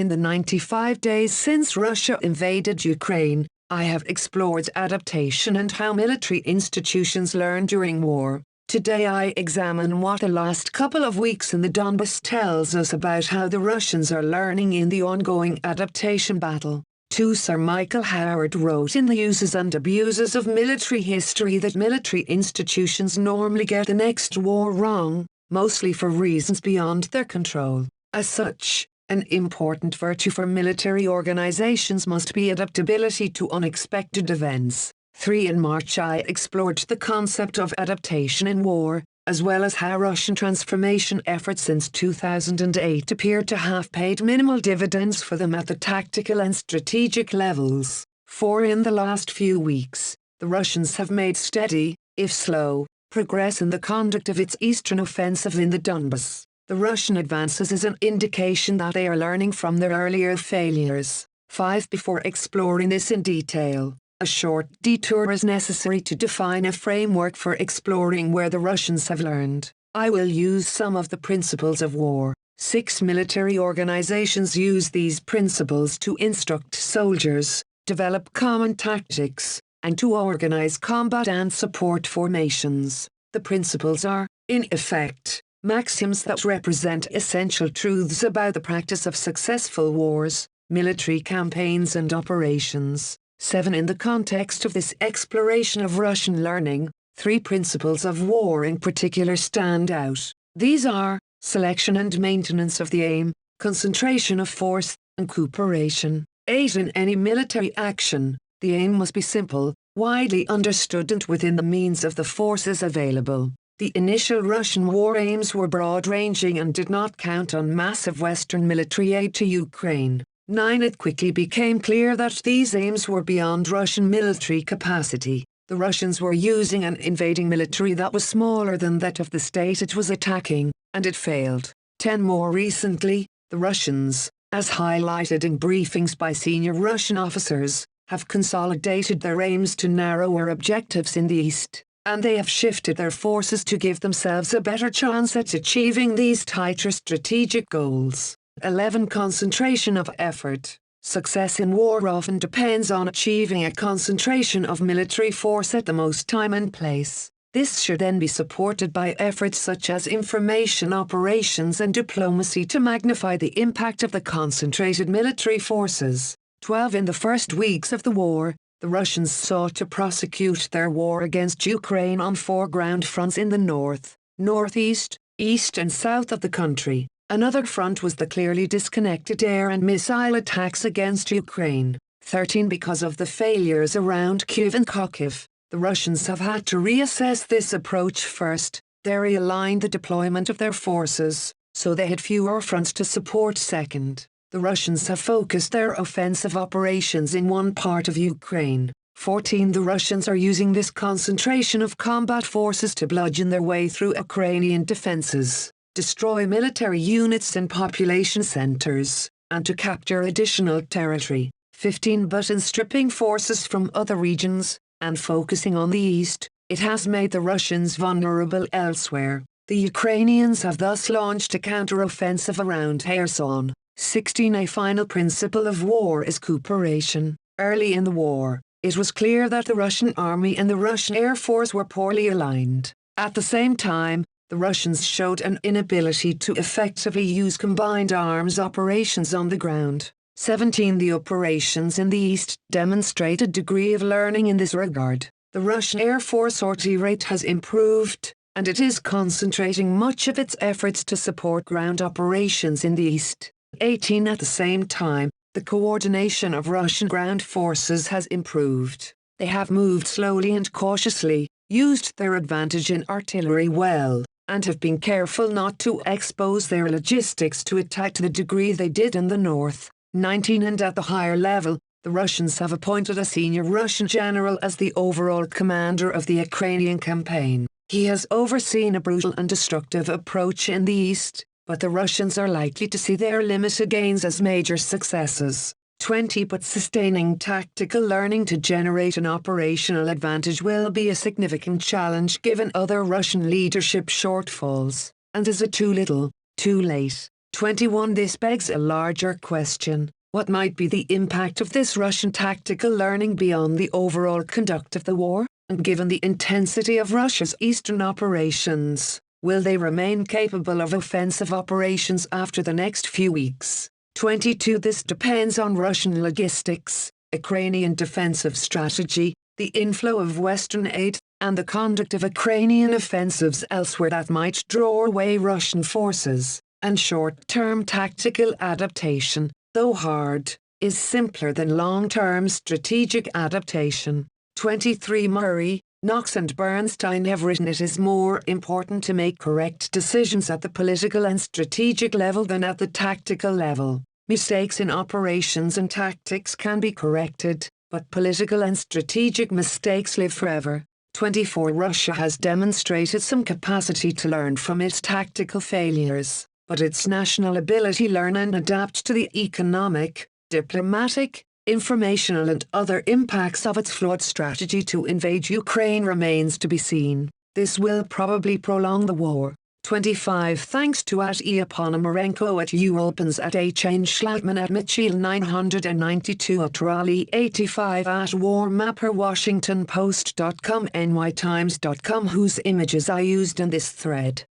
In the 95 days since Russia invaded Ukraine, I have explored adaptation and how military institutions learn during war. Today I examine what the last couple of weeks in the Donbas tells us about how the Russians are learning in the ongoing adaptation battle. Sir Michael Howard wrote in The Uses and Abuses of Military History that military institutions normally get the next war wrong, mostly for reasons beyond their control. As such, an important virtue for military organizations must be adaptability to unexpected events. In March I explored the concept of adaptation in war, as well as how Russian transformation efforts since 2008 appear to have paid minimal dividends for them at the tactical and strategic levels. In the last few weeks, the Russians have made steady, if slow, progress in the conduct of its eastern offensive in the Donbas. The Russian advances is an indication that they are learning from their earlier failures. Before exploring this in detail, a short detour is necessary to define a framework for exploring where the Russians have learned. I will use some of the principles of war. Military organizations use these principles to instruct soldiers, develop common tactics, and to organize combat and support formations. The principles are, in effect, maxims that represent essential truths about the practice of successful wars, military campaigns and operations. In the context of this exploration of Russian learning, 3 principles of war in particular stand out. These are selection and maintenance of the aim, concentration of force, and cooperation. In any military action, the aim must be simple, widely understood and within the means of the forces available. The initial Russian war aims were broad-ranging and did not count on massive Western military aid to Ukraine. It quickly became clear that these aims were beyond Russian military capacity. The Russians were using an invading military that was smaller than that of the state it was attacking, and it failed. More recently, the Russians, as highlighted in briefings by senior Russian officers, have consolidated their aims to narrower objectives in the east, and they have shifted their forces to give themselves a better chance at achieving these tighter strategic goals. 11. Concentration of effort. Success in war often depends on achieving a concentration of military force at the most time and place. This should then be supported by efforts such as information operations and diplomacy to magnify the impact of the concentrated military forces. In the first weeks of the war, the Russians sought to prosecute their war against Ukraine on 4 ground fronts in the north, northeast, east and south of the country. Another front was the clearly disconnected air and missile attacks against Ukraine. Because of the failures around Kyiv and Kharkiv, the Russians have had to reassess this approach first. They realigned the deployment of their forces, so they had fewer fronts to support. Second, the Russians have focused their offensive operations in one part of Ukraine. The Russians are using this concentration of combat forces to bludgeon their way through Ukrainian defenses, destroy military units and population centers, and to capture additional territory. But in stripping forces from other regions, and focusing on the east, it has made the Russians vulnerable elsewhere. The Ukrainians have thus launched a counter-offensive around Kherson. A final principle of war is cooperation. Early in the war, it was clear that the Russian army and the Russian Air Force were poorly aligned. At the same time, the Russians showed an inability to effectively use combined arms operations on the ground. The operations in the east demonstrate a degree of learning in this regard. The Russian Air Force sortie rate has improved, and it is concentrating much of its efforts to support ground operations in the east. At the same time, the coordination of Russian ground forces has improved. They have moved slowly and cautiously, used their advantage in artillery well, and have been careful not to expose their logistics to attack to the degree they did in the north. And at the higher level, the Russians have appointed a senior Russian general as the overall commander of the Ukrainian campaign. He has overseen a brutal and destructive approach in the east, but the Russians are likely to see their limited gains as major successes. But sustaining tactical learning to generate an operational advantage will be a significant challenge given other Russian leadership shortfalls. And is it too little, too late? 21. This begs a larger question. What might be the impact of this Russian tactical learning beyond the overall conduct of the war? And given the intensity of Russia's eastern operations, will they remain capable of offensive operations after the next few weeks? 22. This depends on Russian logistics, Ukrainian defensive strategy, the inflow of Western aid, and the conduct of Ukrainian offensives elsewhere that might draw away Russian forces. And short-term tactical adaptation, though hard, is simpler than long-term strategic adaptation. 23. Murray, Knox and Bernstein have written it is more important to make correct decisions at the political and strategic level than at the tactical level. Mistakes in operations and tactics can be corrected, but political and strategic mistakes live forever. 24. Russia has demonstrated some capacity to learn from its tactical failures, but its national ability to learn and adapt to the economic, diplomatic, informational and other impacts of its flawed strategy to invade Ukraine remains to be seen. This will probably prolong the war. 25. Thanks to @E Ponomarenko @ U Opens @H N Schlattman @Mitchell 992 @Raleigh 85 @Warmapper WashingtonPost.com NYTimes.com, whose images I used in this thread.